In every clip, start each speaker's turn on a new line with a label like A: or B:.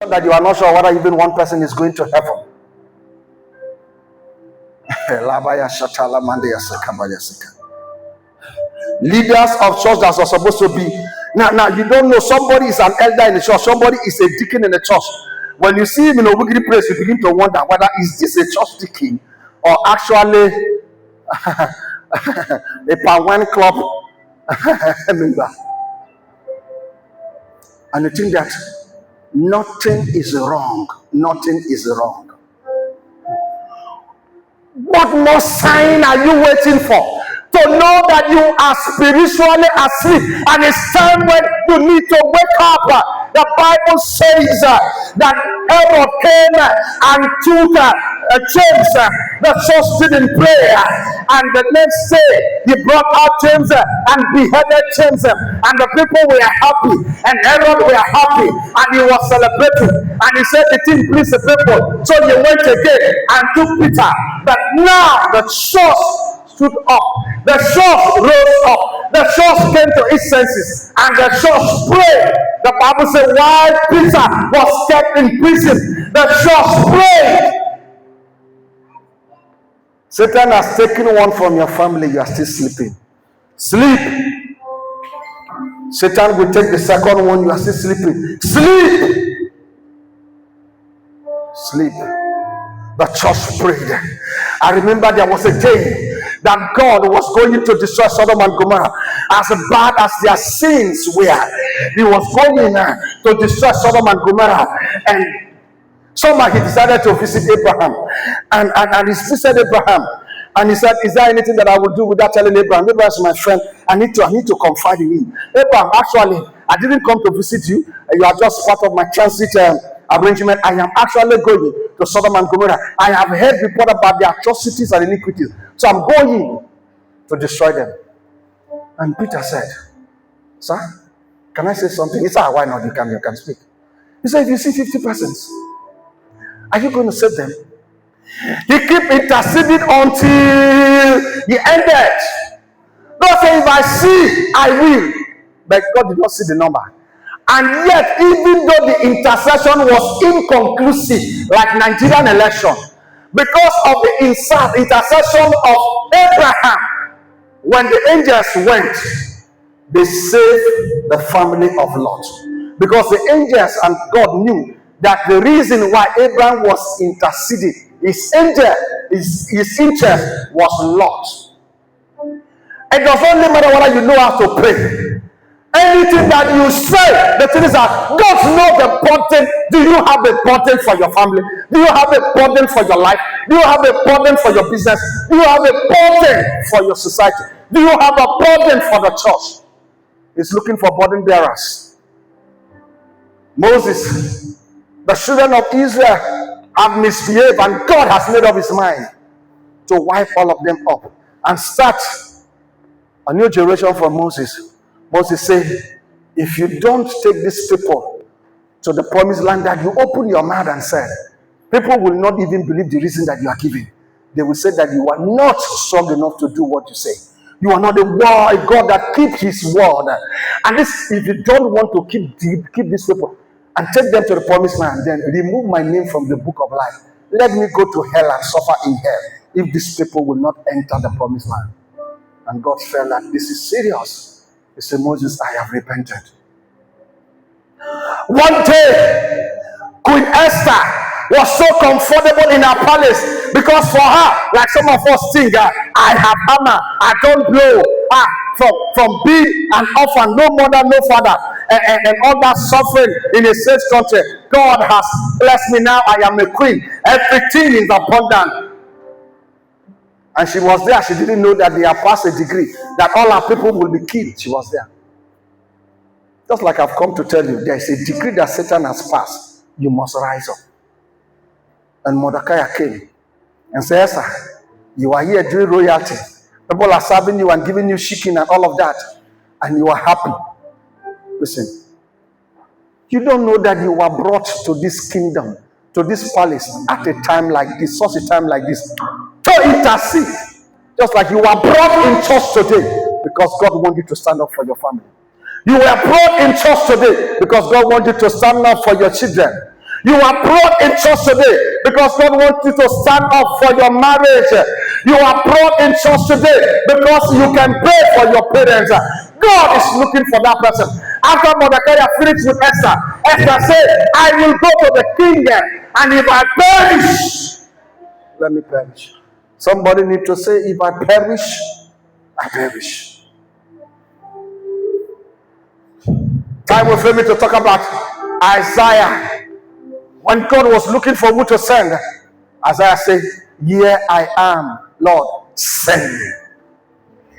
A: that you are not sure whether even one person is going to heaven. Leaders of church that are supposed to be now you don't know somebody is an elder in the church, somebody is a deacon in the church. When you see him in a wicked place, you begin to wonder whether is this a church deacon or actually a Pawan club member. And you think that nothing is wrong. Nothing is wrong. What more sign are you waiting for? To know that you are spiritually asleep and it's time when you need to wake up. The Bible says that Herod came and took James, the trusted in prayer, and the next day he brought out James and beheaded James, and the people were happy, and Herod were happy, and he was celebrating, and he said the thing pleased the people, so he went again and took Peter. But now the church stood up, the church rose up, the church came to its senses, and the church prayed. The Bible said while Peter was kept in prison, the church prayed. Satan has taken one from your family, you are still sleeping. Sleep. Satan will take the second one, you are still sleeping. Sleep. Sleep. The church prayed. I remember there was a day that God was going to destroy Sodom and Gomorrah. As bad as their sins were, he was going to destroy Sodom and Gomorrah. And somehow he decided to visit Abraham. And he visited Abraham. And he said, is there anything that I will do without telling Abraham? Abraham is my friend. I need to confide in him. Abraham, actually, I didn't come to visit you. You are just part of my transit arrangement. I am actually going to Sodom and Gomorrah. I have heard report about the atrocities and iniquities. So I'm going to destroy them. And Peter said, sir, can I say something? He said, why not? You can speak. He said, if you see 50 persons, are you going to save them? He kept interceding until he ended. God said, if I see, I will. But God did not see the number. And yet, even though the intercession was inconclusive, like Nigerian election, because of the intercession of Abraham, when the angels went, they saved the family of Lot. Because the angels and God knew that the reason why Abraham was interceding, his interest was Lot. It does not matter whether you know how to pray. Anything that you say, the thing is that God knows the burden. Do you have a burden for your family? Do you have a burden for your life? Do you have a burden for your business? Do you have a burden for your society? Do you have a burden for the church? He's looking for burden bearers. Moses, the children of Israel have misbehaved, and God has made up his mind to wipe all of them up and start a new generation from Moses. Moses said, if you don't take these people to the promised land that you open your mouth and said, people will not even believe the reason that you are giving. They will say that you are not strong enough to do what you say. You are not a God that keeps his word. And this, if you don't want to keep these people and take them to the promised land, then remove my name from the book of life. Let me go to hell and suffer in hell if these people will not enter the promised land. And God felt that this is serious. He said, Moses, I have repented. One day, Queen Esther was so comfortable in her palace because for her, like some of us think, I have hammer, I don't blow. From being an orphan, no mother, no father, and all that suffering in a safe country, God has blessed me now. I am a queen. Everything is abundant. And she was there. She didn't know that they have passed a degree, that all our people will be killed. She was there. Just like I've come to tell you, there is a degree that Satan has passed. You must rise up. And Mordecai came and said, Esther, you are here doing royalty. People are serving you and giving you chicken and all of that. And you are happy. Listen, you don't know that you were brought to this kingdom, to this palace at a time like this, such a time like this, to intercede. Just like you were brought in church today because God wants you to stand up for your family. You were brought in church today because God wants you to stand up for your children. You are brought in church today because God wants you to stand up for your marriage. You are brought in church today because you can pray for your parents. God is looking for that person. After Mordecai finished with Esther, Esther said, I will go to the king, and if I perish, let me perish. Somebody need to say, if I perish, I perish. Time will fail me to talk about Isaiah. When God was looking for who to send, Isaiah said, here I am, Lord, send me.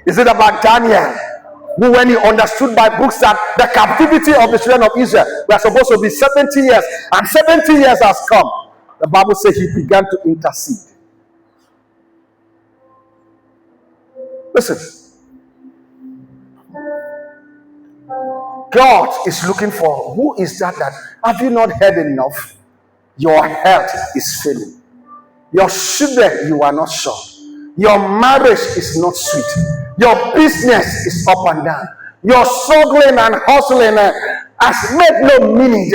A: Is it about Daniel, who when he understood by books that the captivity of the children of Israel were supposed to be 70 years, and 70 years has come, the Bible says he began to intercede. Listen, God is looking for who is that have you not heard enough? Your health is failing. Your children, you are not sure. Your marriage is not sweet. Your business is up and down. Your struggling and hustling has made no meaning.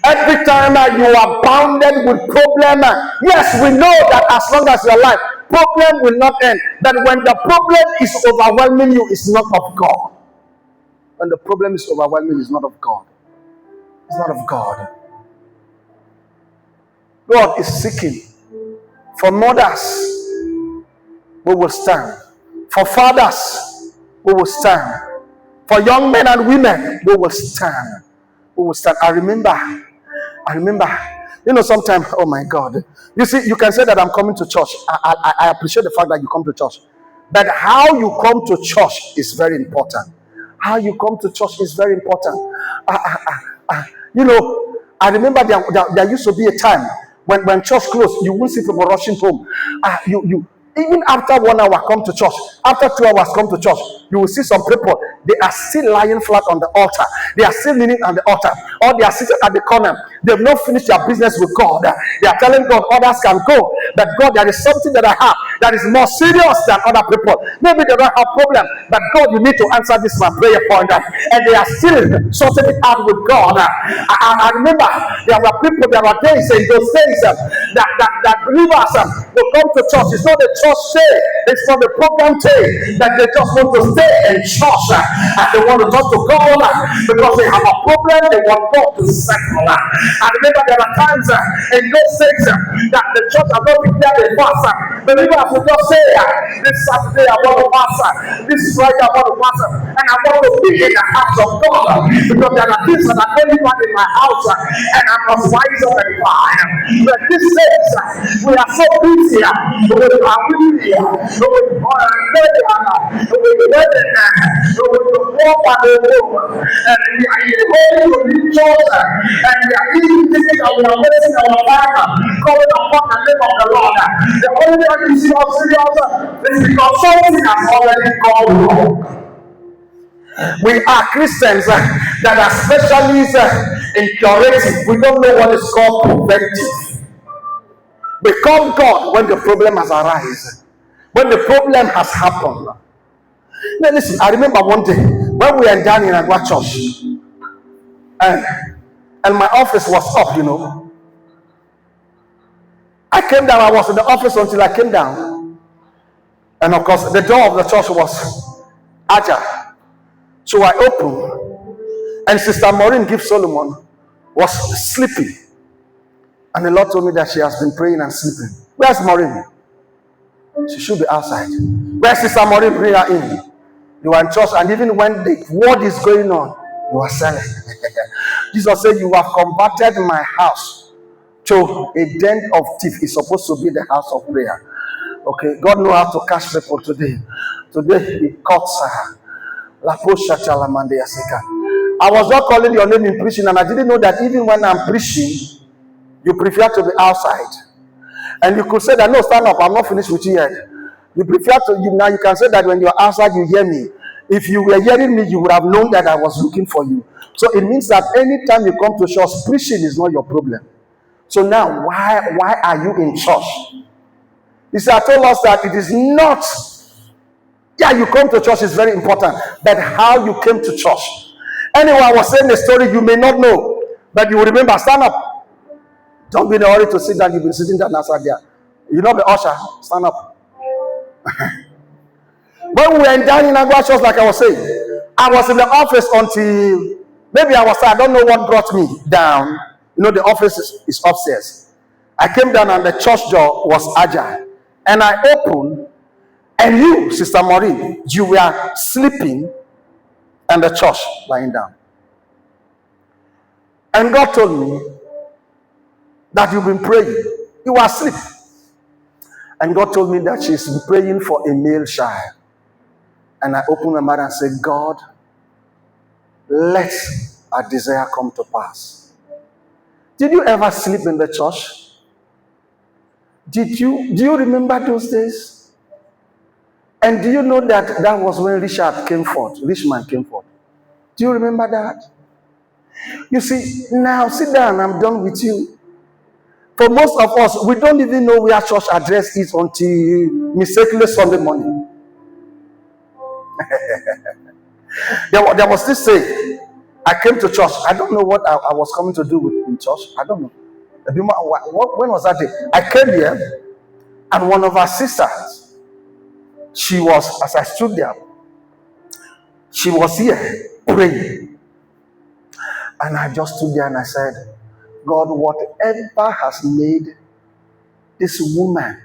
A: Every time you are bounded with problem, yes, we know that as long as you're alive, problem will not end. That when the problem is overwhelming you, it's not of God. When the problem is overwhelming, it's not of God. It's not of God. God is seeking for mothers we will stand. For fathers, we will stand. For young men and women, we will stand. We will stand. I remember, sometimes, oh my God. You see, you can say that I'm coming to church. I appreciate the fact that you come to church. But how you come to church is very important. How you come to church is very important. I remember there used to be a time when church closed, you won't see people rushing home. Even after 1 hour come to church, after 2 hours come to church, you will see some people, they are still lying flat on the altar. They are still kneeling on the altar. Or they are sitting at the corner. They have not finished their business with God. They are telling God others can go. But God, there is something that I have that is more serious than other people. Maybe they don't have problem, but God, you need to answer this my prayer point. And they are still sorting it out with God. I remember there were days in those days that believers will come to church. It's not the church day, it's not the program day, that they just want to stay in church and they want to talk to God because they have a problem they want God to settle. I remember there are times in those days that the church has not declared a fast. Believers will just say, this Saturday I want to fast, this Friday I want to fast, and I want to be in the house of God because there are things that are going on in my house and I must rise up and fight. But these days we are so busy with our media, with our wedding, with the walk on the road, and we are going to the church, and we are even thinking that we are wasting our time calling upon the name of the Lord. The only time you see us serious is because something has already gone wrong. We are Christians that are specialists in curative. We don't know what is called preventive. We call God when the problem has arisen, when the problem has happened. Now listen, I remember one day when we were down in Agua Church, and my office was up, I came down, I was in the office until I came down. And of course, the door of the church was ajar. So I opened, and Sister Maureen Gibbs Solomon was sleeping. And the Lord told me that she has been praying and sleeping. Where's Maureen? She should be outside. Where's Sister Maureen? Bring her in. You are in church, and even when the word is going on, you are silent. Jesus said, you have converted my house to a den of thieves. It's supposed to be the house of prayer. Okay, God knows how to catch people today. Today, He caught her. I was not calling your name in preaching, and I didn't know that even when I'm preaching, you prefer to be outside. And you could say that, no, stand up, I'm not finished with you yet. You prefer to, now you can say that when you're outside, you hear me. If you were hearing me, you would have known that I was looking for you. So it means that anytime you come to church, preaching is not your problem. So now, why are you in church? You see, I told us that it is not. Yeah, you come to church is very important, but how you came to church. Anyway, I was saying a story you may not know, but you will remember. Stand up. Don't be in a hurry to sit down. You've been sitting down outside there. You know the usher. Stand up. When we were in dining language, just like I was saying, I was in the office until maybe I don't know what brought me down. You know, the office is upstairs. I came down and the church door was ajar. And I opened, and you, Sister Maureen, you were sleeping and the church lying down. And God told me that you've been praying. You were asleep. And God told me that she's been praying for a male child. And I opened my mouth and said, God, let our desire come to pass. Did you ever sleep in the church? Do you remember those days? And do you know that that was when Richmond came forth? Do you remember that? You see, now sit down, I'm done with you. For most of us, we don't even know where church address is until mistakenly Sunday morning. There was this saying, I came to church. I don't know what I was coming to do in church. I don't know. When was that day? I came here, and one of our sisters, she was, as I stood there, she was here praying. And I just stood there and I said, God, whatever has made this woman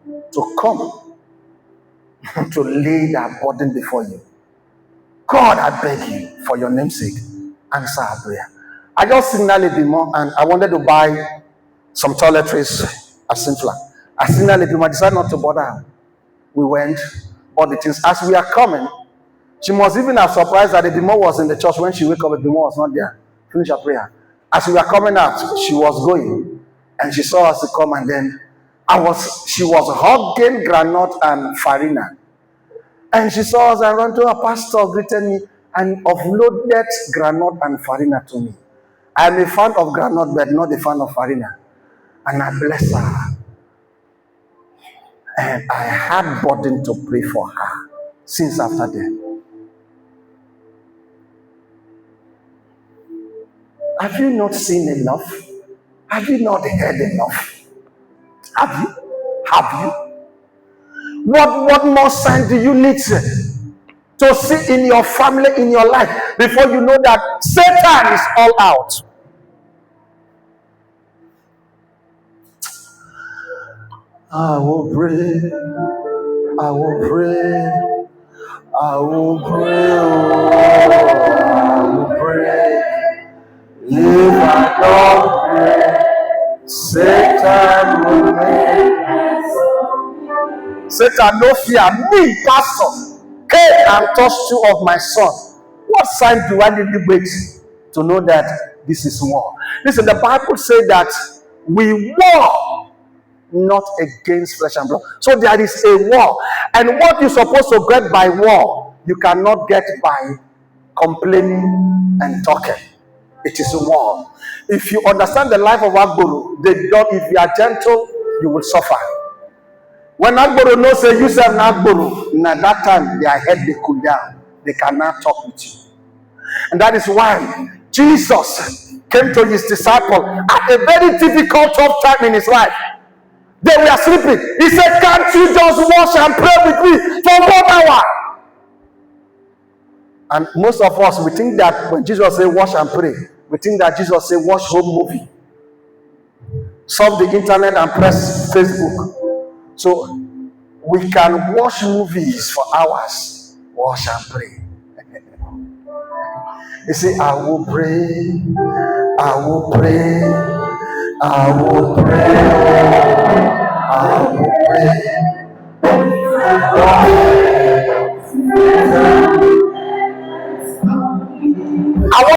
A: to come to lay that burden before you, God, I beg you, for your name's sake, answer our prayer. I just signaled a bit more, and I wanted to buy some toiletries at Simfla. I signaled a bit more, I decided not to bother her. We went, all the things. As we are coming, she must even have surprised that Ebimo was in the church. When she wake up, Ebimo was not there. Finish her prayer. As we were coming out, she was going, and she saw us come, and then she was hugging Granot and Farina. And she saw us and ran to her pastor, greeted me, and offloaded Granot and Farina to me. I am a fan of Granot, but not a fan of Farina. And I bless her. And I had burden to pray for her since after that. Have you not seen enough? Have you not heard enough? Have you? What more sign do you need to see in your family, in your life, before you know that Satan is all out? I will pray. I will pray. I will pray. I will pray. If I don't pray, Satan will make. Satan, no fear. Me, pastor, came and touched two of my son. What sign do I need to wait to know that this is war? Listen, the Bible says that we war not against flesh and blood. So there is a war. And what you're supposed to get by war, you cannot get by complaining and talking. It is a war. If you understand the life of Agboro, if you are gentle, you will suffer. When Agboro knows say you serve Agboro, at that time their head they cool down. They cannot talk with you. And that is why Jesus came to his disciple at a very difficult, tough time in his life. They were sleeping. He said, can't you just wash and pray with me for 1 hour? And most of us, we think that when Jesus said wash and pray, we think that Jesus said watch home movie. Surf the internet and press Facebook. So we can watch movies for hours, wash and pray. You see, I will pray, I will pray, I will pray, I will pray.